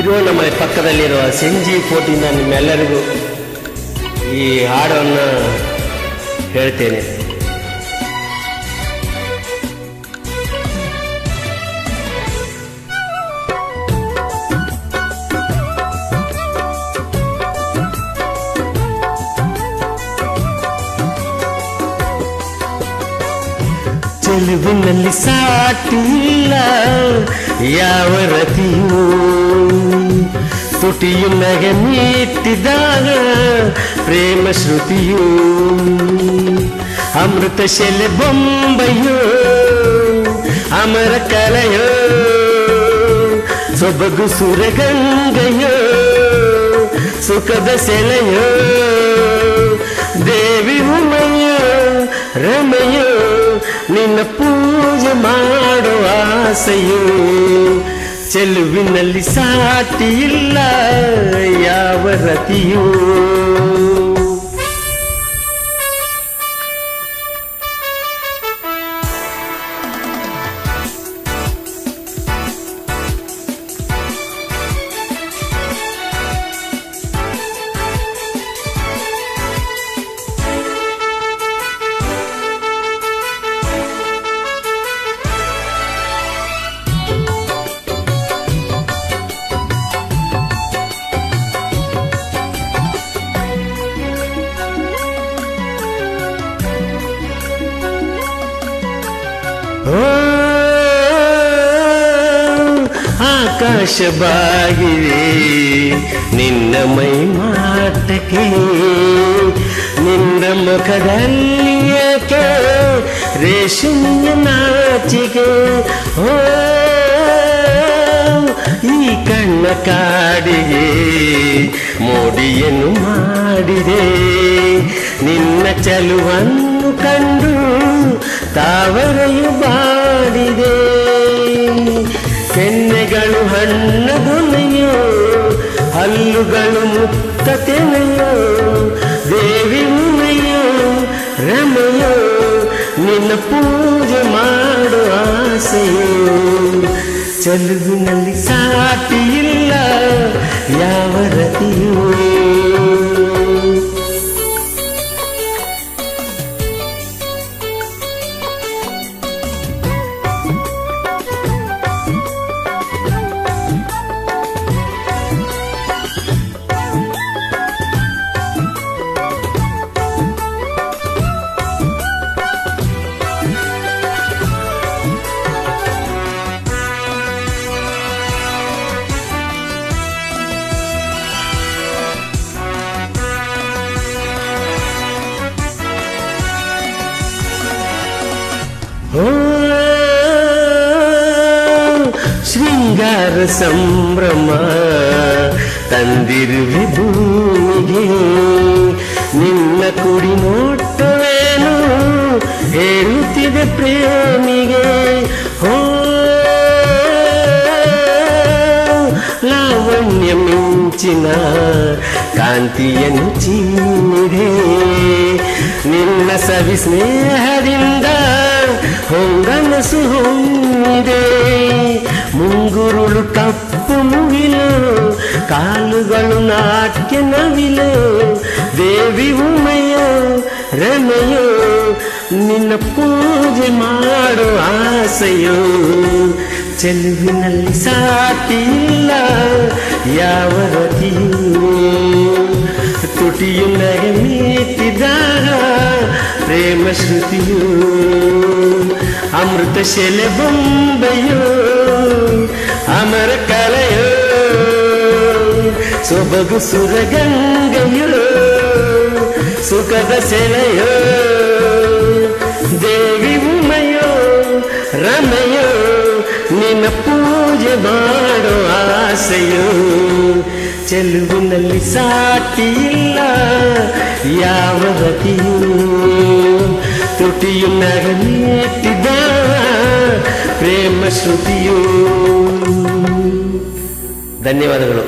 ತಿರುವಣ್ಣಾಮಲೈ ಪಕ್ಕದಲ್ಲಿರುವ ಸೆಂಜಿ ಫೋರ್ಟಿಂದ ನಿಮ್ಮೆಲ್ಲರಿಗೂ ಈ ಹಾಡನ್ನು ಹೇಳ್ತೇನೆ. ಚೆಲುವಿನಲ್ಲಿ ಸಾಟಿಲ್ಲ ಯಾವ ರತಿಯೂ, ತುಟಿಯು ನಗೆ ಮೀಟಿದಾಗ ಪ್ರೇಮ ಶ್ರುತಿಯು, ಅಮೃತ ಶೆಲೆ ಬೊಂಬೆಯೋ ಅಮರ ಕಲೆಯೋ, ಸೊಬಗು ಸುರಗಂಗೆಯೋ ಸುಖದ ಸೆಲೆಯೋ, ದೇವಿ ಉಮೆಯೋ ರಮೆಯೋ ನಿನ್ನ ಪೂಜೆ ಮಾಡುವ ಆಸೆಯೋ, ಚೆಲುವಿನಲ್ಲಿ ಸಾಟಿ ಇಲ್ಲ ಯಾವ ರತಿಯೂ. ಆಕಾಶ ಬಾಗಿದೆ ನಿನ್ನ ಮೈ ಮಾಟಕ್ಕೆ, ನಿನ್ನ ಮುಖದಲ್ಲಿ ಏಕೆ ರೇಷ್ಮೆಯ ನಾಚಿಕೆ, ಓ ಈ ಕಣ್ಣ ಕಾಡಿಗೆ ಮೋಡಿಯನ್ನು ಮಾಡಿದೆ, ನಿನ್ನ ಚಲುವನ್ನು ಕಂಡು ತಾವರೆಯು ಬಾಡಿದೆ, ಕೆನ್ನೆಗಳು ಹಣ್ಣಗುನೆಯೋ ಹಲ್ಲುಗಳು ಮುತ್ತ ತೆನೆಯೋ, ದೇವಿ ಉಮೆಯೋ ರಮೆಯೋ ನಿನ್ನ ಪೂಜೆ ಮಾಡೋ ಆಸೆಯೋ, ಚೆಲುವಿನಲ್ಲಿ ಸಾಟಿ ಇಲ್ಲ ಯಾವ ರತಿಯೋ. ಓ ಶೃಂಗಾರ ಸಂಭ್ರಮ ತಂದಿರುವೆ ಭೂಮಿಗೆ, ನಿನ್ನ ಕುಡಿ ನೋಟವೇನು ಹೇಳುತ್ತಿದೆ ಪ್ರೇಮಿಗೆ, ಓ ಲಾವಣ್ಯ ಮಿಂಚಿನ ಕಾಂತಿಯನ್ನು ಚೀನಿದೆ, ನಿನ್ನ ಸವಿ ಸ್ನೇಹದಿಂದ ಹೊಂಗನಸು ಹೊಂದಿದೆ, ಮುಂಗುರುಳು ಕಪ್ಪು ಮುಗಿಲು ಕಾಲುಗಳು ನಾಟ್ಯ ನವಿಲು, ದೇವಿ ಉಮೆಯೋ ರಮೆಯೋ ನಿನ್ನ ಪೂಜೆ ಮಾಡೋ ಆಸೆಯೋ, ಚೆಲುವಿನಲ್ಲಿ ಸಾಟಿ ಇಲ್ಲ ಯಾವ ರತಿಯೂ, ತುಟಿಯು ನಗೆ ಮೀಟಿದಾಗ ಪ್ರೇಮ ಶ್ರುತಿಯು, ಅಮೃತ ಶೆಲೆ ಬೊಂಬೆಯೋ ಅಮರ ಕಲೆಯೋ, ಸೊಬಗು ಸುರಗಂಗೆಯೋ ಸುಖದ ಸೆಲೆಯೋ, ದೇವಿ ಉಮೆಯೋ ರಮೆಯೋ ನಿನ್ನ ಪೂಜೆ ಮಾಡೋ ಆಸೆಯೋ, ಚೆಲುವಿನಲ್ಲಿ ಸಾಟಿ ಇಲ್ಲ ಯಾವ ರತಿಯೂ, ತುಟಿಯು ನಗಮೀಟಿದ ಪ್ರೇಮ ಶ್ರುತಿಯು. ಧನ್ಯವಾದಗಳು.